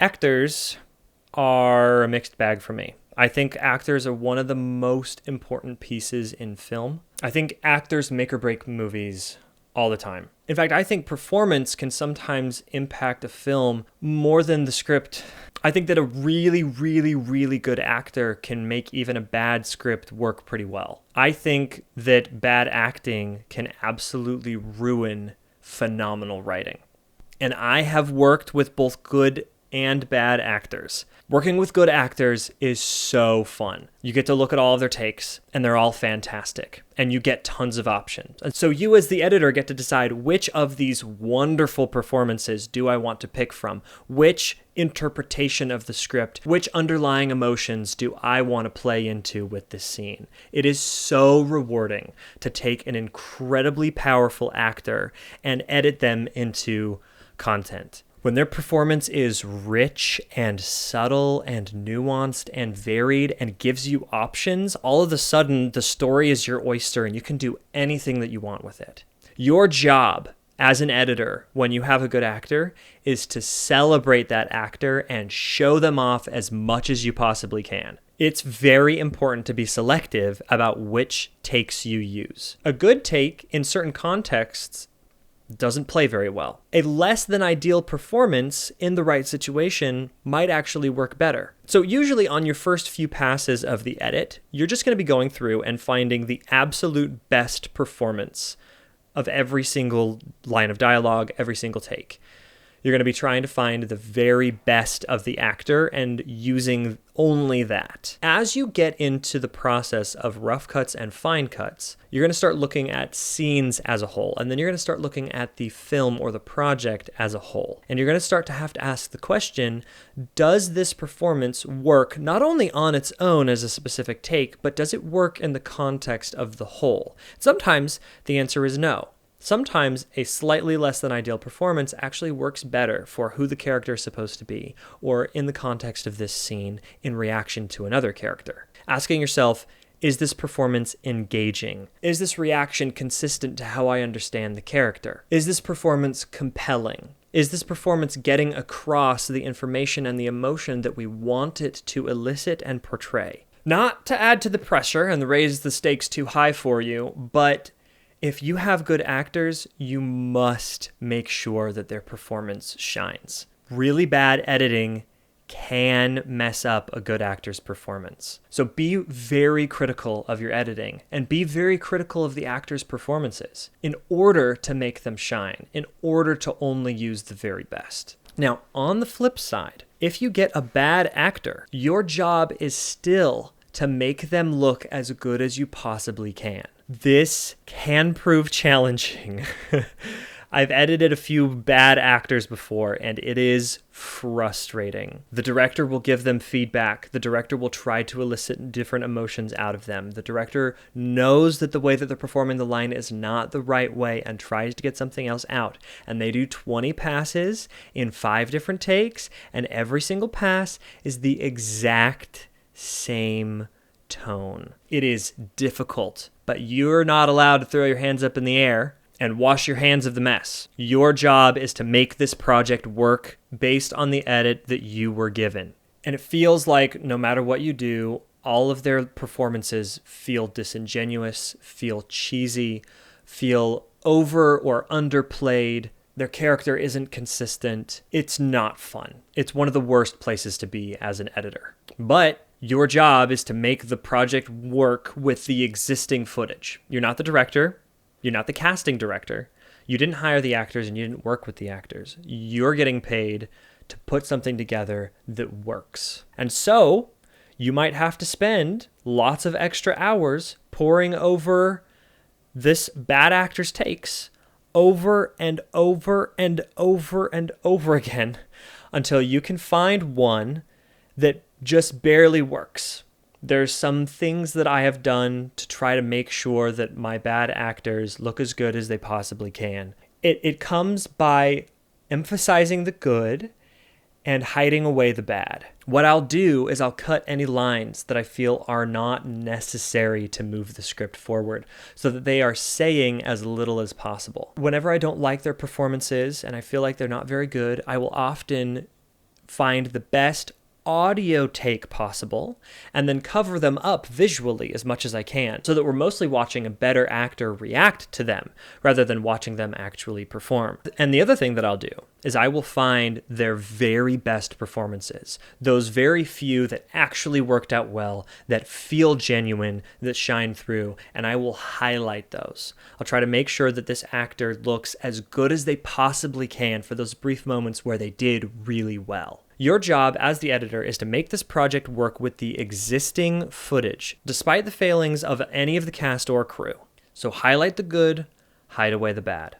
Actors are a mixed bag for me. I think actors are one of the most important pieces in film. I think actors make or break movies all the time. In fact, I think performance can sometimes impact a film more than the script. I think that a really, really, really good actor can make even a bad script work pretty well. I think that bad acting can absolutely ruin phenomenal writing. And I have worked with both good and bad actors. Working with good actors is so fun. You get to look at all of their takes, and they're all fantastic. And you get tons of options. And so you as the editor get to decide which of these wonderful performances do I want to pick from? Which interpretation of the script, which underlying emotions do I want to play into with this scene? It is so rewarding to take an incredibly powerful actor and edit them into content. When their performance is rich and subtle and nuanced and varied and gives you options, all of a sudden the story is your oyster and you can do anything that you want with it. Your job as an editor, when you have a good actor, is to celebrate that actor and show them off as much as you possibly can. It's very important to be selective about which takes you use. A good take in certain contexts doesn't play very well. A less than ideal performance in the right situation might actually work better. So usually on your first few passes of the edit, you're just going to be going through and finding the absolute best performance of every single line of dialogue, every single take. You're going to be trying to find the very best of the actor and using only that. As you get into the process of rough cuts and fine cuts, you're going to start looking at scenes as a whole, and then you're going to start looking at the film or the project as a whole. And you're going to start to have to ask the question, does this performance work not only on its own as a specific take, but does it work in the context of the whole? Sometimes the answer is no. Sometimes a slightly less than ideal performance actually works better for who the character is supposed to be, or in the context of this scene in reaction to another character. Asking yourself, is this performance engaging? Is this reaction consistent to how I understand the character? Is this performance compelling? Is this performance getting across the information and the emotion that we want it to elicit and portray? Not to add to the pressure and raise the stakes too high for you, but if you have good actors, you must make sure that their performance shines. Really bad editing can mess up a good actor's performance. So be very critical of your editing and be very critical of the actor's performances in order to make them shine, in order to only use the very best. Now, on the flip side, if you get a bad actor, your job is still to make them look as good as you possibly can. This can prove challenging. I've edited a few bad actors before, and it is frustrating. The director will give them feedback. The director will try to elicit different emotions out of them. The director knows that the way that they're performing the line is not the right way and tries to get something else out. And they do 20 passes in 5 different takes, and every single pass is the exact same tone. It is difficult, but you're not allowed to throw your hands up in the air and wash your hands of the mess. Your job is to make this project work based on the edit that you were given. And it feels like no matter what you do, all of their performances feel disingenuous, feel cheesy, feel over or underplayed. Their character isn't consistent. It's not fun. It's one of the worst places to be as an editor. But your job is to make the project work with the existing footage. You're not the director. You're not the casting director. You didn't hire the actors and you didn't work with the actors. You're getting paid to put something together that works. And so you might have to spend lots of extra hours poring over this bad actor's takes over and over and over and over again until you can find one that just barely works. There's some things that I have done to try to make sure that my bad actors look as good as they possibly can. It comes by emphasizing the good and hiding away the bad. What I'll do is I'll cut any lines that I feel are not necessary to move the script forward so that they are saying as little as possible. Whenever I don't like their performances and I feel like they're not very good, I will often find the best audio take possible, and then cover them up visually as much as I can so that we're mostly watching a better actor react to them rather than watching them actually perform. And the other thing that I'll do is I will find their very best performances, those very few that actually worked out well, that feel genuine, that shine through, and I will highlight those. I'll try to make sure that this actor looks as good as they possibly can for those brief moments where they did really well. Your job as the editor is to make this project work with the existing footage, despite the failings of any of the cast or crew. So highlight the good, hide away the bad.